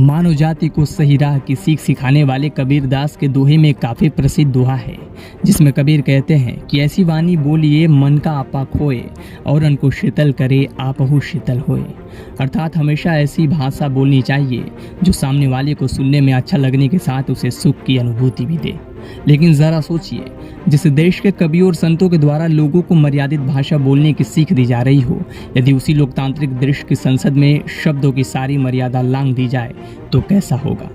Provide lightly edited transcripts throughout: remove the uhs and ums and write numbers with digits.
मानव जाति को सही राह की सीख सिखाने वाले कबीर दास के दोहे में काफी प्रसिद्ध दोहा है, जिसमें कबीर कहते हैं कि ऐसी वाणी बोलिए मन का आपा खोए और उनको शीतल करे आपहु शीतल होए। अर्थात हमेशा ऐसी भाषा बोलनी चाहिए जो सामने वाले को सुनने में अच्छा लगने के साथ उसे सुख की अनुभूति भी दे। लेकिन जरा सोचिए, जिस देश के कवियों और संतों के द्वारा लोगों को मर्यादित भाषा बोलने की सीख दी जा रही हो, यदि उसी लोकतांत्रिक देश की संसद में शब्दों की सारी मर्यादा लांघ दी जाए तो कैसा होगा?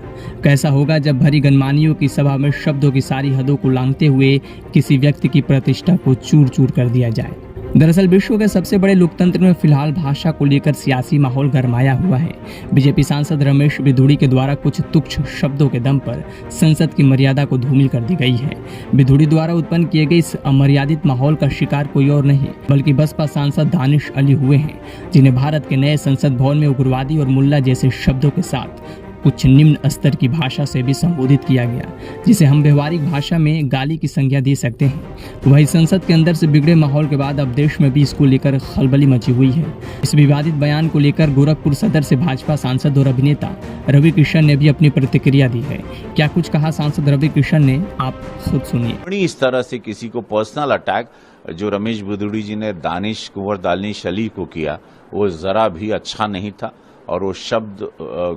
कैसा होगा जब भरी गणमान्यों की सभा में शब्दों की सारी हदों को लांघते हुए किसी व्यक्ति की प्रतिष्ठा को चूर चूर कर दिया जाए। दरअसल विश्व के सबसे बड़े लोकतंत्र में फिलहाल भाषा को लेकर सियासी माहौल गरमाया हुआ है। बीजेपी सांसद रमेश बिधूड़ी के द्वारा कुछ तुच्छ शब्दों के दम पर संसद की मर्यादा को धूमिल कर दी गई है। बिधूड़ी द्वारा उत्पन्न किए गए इस अमर्यादित माहौल का शिकार कोई और नहीं बल्कि बसपा सांसद दानिश अली हुए हैं, जिन्हें भारत के नए संसद भवन में उग्रवादी और मुल्ला जैसे शब्दों के साथ कुछ निम्न स्तर की भाषा से भी संबोधित किया गया, जिसे हम व्यवहारिक भाषा में गाली की संज्ञा दे सकते हैं। वही संसद के अंदर से बिगड़े माहौल के बाद अब देश में भी इसको लेकर खलबली मची हुई है। इस विवादित बयान को लेकर गोरखपुर सदर से भाजपा सांसद और अभिनेता रवि किशन ने भी अपनी प्रतिक्रिया दी है। क्या कुछ कहा सांसद रवि किशन ने, आप खुद सुनिए। इस तरह से किसी को पर्सनल अटैक जो रमेश बिधूड़ी जी ने कुंवर दानिश अली को किया, वो जरा भी अच्छा नहीं था और वो शब्द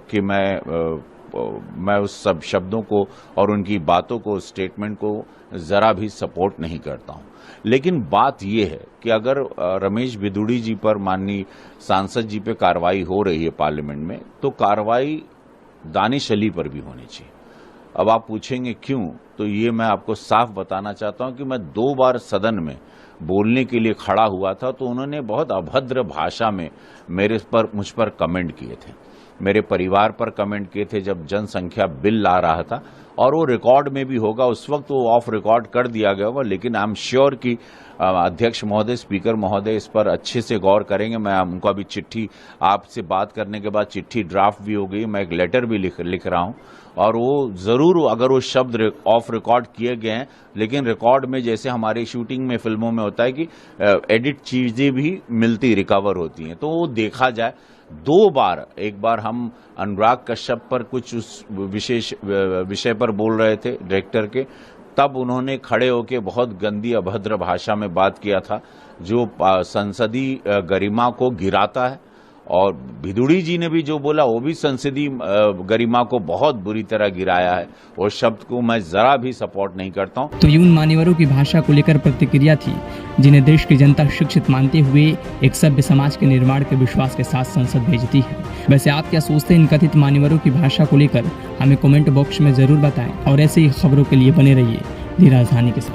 कि मैं उस सब शब्दों को और उनकी बातों को, स्टेटमेंट को जरा भी सपोर्ट नहीं करता हूं। लेकिन बात यह है कि अगर रमेश बिधूड़ी जी पर, माननीय सांसद जी पे कार्रवाई हो रही है पार्लियामेंट में, तो कार्रवाई दानिश अली पर भी होनी चाहिए। अब आप पूछेंगे क्यों, तो ये मैं आपको साफ बताना चाहता हूं कि मैं 2 बार सदन में बोलने के लिए खड़ा हुआ था तो उन्होंने बहुत अभद्र भाषा में मुझ पर कमेंट किए थे, मेरे परिवार पर कमेंट किए थे जब जनसंख्या बिल ला रहा था, और वो रिकॉर्ड में भी होगा, उस वक्त वो ऑफ रिकॉर्ड कर दिया गया होगा। लेकिन आई एम श्योर कि अध्यक्ष महोदय, स्पीकर महोदय इस पर अच्छे से गौर करेंगे। मैं उनको अभी चिट्ठी, आपसे बात करने के बाद चिट्ठी ड्राफ्ट भी हो गई, मैं एक लेटर भी लिख रहा हूं, और वो जरूर, अगर वो शब्द ऑफ रिकॉर्ड किए गए हैं, लेकिन रिकॉर्ड में जैसे हमारी शूटिंग में, फिल्मों में होता है कि एडिट चीजें भी मिलती, रिकवर होती हैं, तो वो देखा जाए। 2 बार, एक बार हम अनुराग कश्यप पर कुछ उस विशेष विषय पर बोल रहे थे डायरेक्टर के, तब उन्होंने खड़े होकर बहुत गंदी अभद्र भाषा में बात किया था जो संसदीय गरिमा को गिराता है। और बिधूड़ी जी ने भी जो बोला वो भी संसदीय गरिमा को बहुत बुरी तरह गिराया है, और शब्द को मैं जरा भी सपोर्ट नहीं करता हूं। तो ये उन मान्यवरों की भाषा को लेकर प्रतिक्रिया थी जिन्हें देश की जनता शिक्षित मानते हुए एक सभ्य समाज के निर्माण के विश्वास के साथ संसद भेजती है। वैसे आप क्या सोचते हैं इन कथित मान्यवरों की भाषा को लेकर? हमें कमेंट बॉक्स में जरूर बताएं और ऐसे ही खबरों के लिए बने रहिए दी राजधानी के साथ।